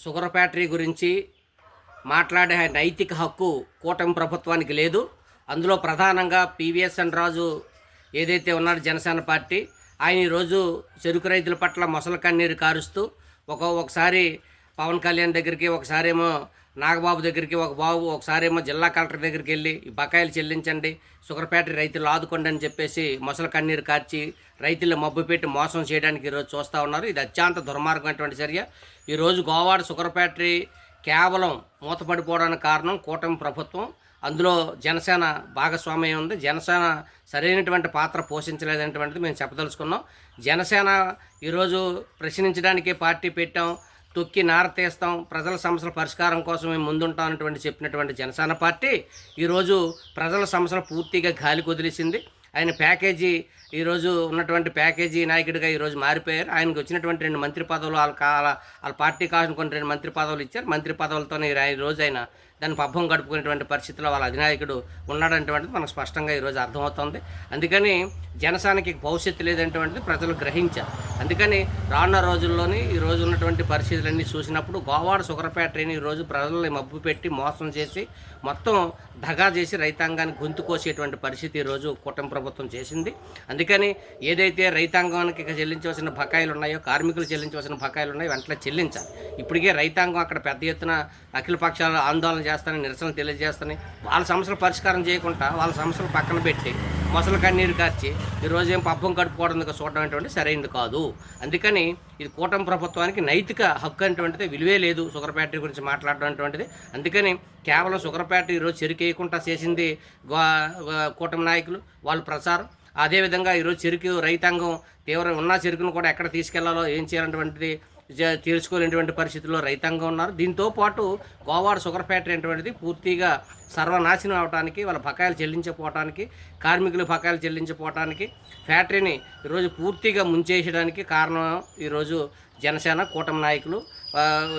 Sugar factory గురించి మాట్లాడే నైతిక హక్కు కూటమి ప్రభుత్వానికి లేదు. అందులో ప్రధానంగా పివిఎస్ఎన్ రాజు ఏదైతే ఉన్నారో జనసేన పార్టీ, ఆయన ఈరోజు చెరుకు రైతుల పట్ల మొసలి కన్నీరు కారుస్తూ ఒకసారి పవన్ కళ్యాణ్ దగ్గరికి, ఒకసారేమో నాగబాబు దగ్గరికి, ఒకసారేమో జిల్లా కలెక్టర్ దగ్గరికి వెళ్ళి ఈ బకాయిలు చెల్లించండి, షుగర్ ఫ్యాక్టరీ రైతులు ఆదుకోండి అని చెప్పేసి మొసలి కన్నీరు కార్చి రైతులు మబ్బు పెట్టి మోసం చేయడానికి ఈరోజు చూస్తూ ఉన్నారు. ఇది అత్యంత దుర్మార్గమైనటువంటి చర్య. ఈరోజు గోవాడ షుగర్ ఫ్యాక్టరీ కేవలం మూతపడిపోవడానికి కారణం కూటమి ప్రభుత్వం. అందులో జనసేన భాగస్వామ్యం ఉంది. జనసేన సరైనటువంటి పాత్ర పోషించలేదనేటువంటిది మేము చెప్పదలుచుకున్నాం. జనసేన ఈరోజు ప్రశ్నించడానికి పార్టీ పెట్టాం, తొక్కి నార తీస్తాం, ప్రజల సమస్యల పరిష్కారం కోసం మేము ముందుంటాం అన్నటువంటి చెప్పినటువంటి జనసేన పార్టీ ఈరోజు ప్రజల సమస్యలు పూర్తిగా గాలి కుదిలేసింది. ఆయన ప్యాకేజీ ఈరోజు ఉన్నటువంటి ప్యాకేజీ నాయకుడిగా ఈరోజు మారిపోయారు. ఆయనకు వచ్చినటువంటి 2 మంత్రి పదవులు వాళ్ళ పార్టీ కావాలని కొన్ని 2 మంత్రి పదవులు ఇచ్చారు. మంత్రి పదవులతోనే ఈరోజు ఆయన దాన్ని పబ్బం గడుపుకునేటువంటి పరిస్థితిలో వాళ్ళ అధినాయకుడు ఉన్నాడనేటువంటిది మనకు స్పష్టంగా ఈరోజు అర్థమవుతుంది. అందుకని జనసేనకి భవిష్యత్తు లేదనేటువంటిది ప్రజలు గ్రహించారు. అందుకని రానున్న రోజుల్లోని ఈరోజు ఉన్నటువంటి పరిస్థితులన్నీ చూసినప్పుడు గోవాడ షుగర్ ఫ్యాక్టరీని ఈరోజు ప్రజల్ని మబ్బు పెట్టి మోసం చేసి మొత్తం దగా చేసి రైతాంగాన్ని గొంతు కోసేటువంటి పరిస్థితి ఈరోజు కూటమి ప్రభుత్వం చేసింది. అందుకని ఏదైతే రైతాంగానికి చెల్లించవలసిన బకాయిలు ఉన్నాయో, కార్మికులు చెల్లించవలసిన బకాయిలు ఉన్నాయో వెంటనే చెల్లించాలి. ఇప్పటికే రైతాంగం అక్కడ పెద్ద ఎత్తున అఖిల పక్షాలు ఆందోళన చేస్తానని, నిరసనలు తెలియజేస్తానని, వాళ్ళ సమస్యలు పరిష్కారం చేయకుండా వాళ్ళ సమస్యలు పక్కన పెట్టి మొసలు కన్నీరు కార్చి ఈరోజు ఏం పబ్బం కడుపుకోవడం చూడడం అనేటువంటి సరైనది కాదు. అందుకని ఇది కూటమి ప్రభుత్వానికి నైతిక హక్కు అనేటువంటిది విలువే లేదు షుగర్ ఫ్యాక్టరీ గురించి మాట్లాడడం అనేటువంటిది. అందుకని కేవలం షుగర్ ఫ్యాక్టరీ ఈరోజు చెరుకేయకుండా చేసింది కూటమి నాయకులు, వాళ్ళు ప్రచారం. అదేవిధంగా ఈరోజు చెరుకు రైతాంగం తీవ్ర ఉన్న చెరుకును కూడా ఎక్కడ తీసుకెళ్లాలో ఏం చేయాలనేటువంటిది తీర్చుకోలేనటువంటి పరిస్థితుల్లో రైతాంగం ఉన్నారు. దీంతో పాటు గోవాడ షుగర్ ఫ్యాక్టరీ అనేటువంటిది పూర్తిగా సర్వనాశనం అవడానికి, వాళ్ళ బకాయిలు చెల్లించకపోవటానికి, కార్మికులు బకాయిలు చెల్లించకపోవటానికి, ఫ్యాక్టరీని ఈరోజు పూర్తిగా ముంచేయడానికి కారణం ఈరోజు జనసేన కూటమి నాయకులు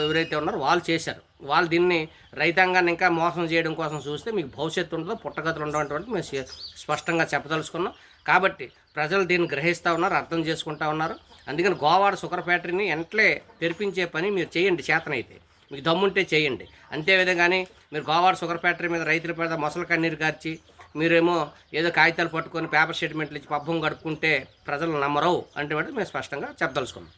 ఎవరైతే ఉన్నారో వాళ్ళు చేశారు. వాళ్ళు దీన్ని రైతాంగాన్ని ఇంకా మోసం చేయడం కోసం చూస్తే మీకు భవిష్యత్తు ఉండదు, పుట్టగతులు ఉండవంటి మేము స్పష్టంగా చెప్పదలుచుకున్నాం. కాబట్టి ప్రజలు దీన్ని గ్రహిస్తూ ఉన్నారు, అర్థం చేసుకుంటూ ఉన్నారు. అందుకని గోవాడ షుగర్ ఫ్యాక్టరీని వెంటనే తెరిపించే పని మీరు చేయండి, చేతనైతే మీకు దమ్ముంటే చేయండి. అంతేవిధంగానే మీరు గోవాడ షుగర్ ఫ్యాక్టరీ మీద రైతుల మీద మొసలు కన్నీరు కార్చి మీరేమో ఏదో కాగితాలు పట్టుకొని పేపర్ స్టేట్మెంట్లు ఇచ్చి పబ్బం గడుపుకుంటే ప్రజలు నమ్మరు అంటే మేము స్పష్టంగా చెప్పదలుచుకున్నాం.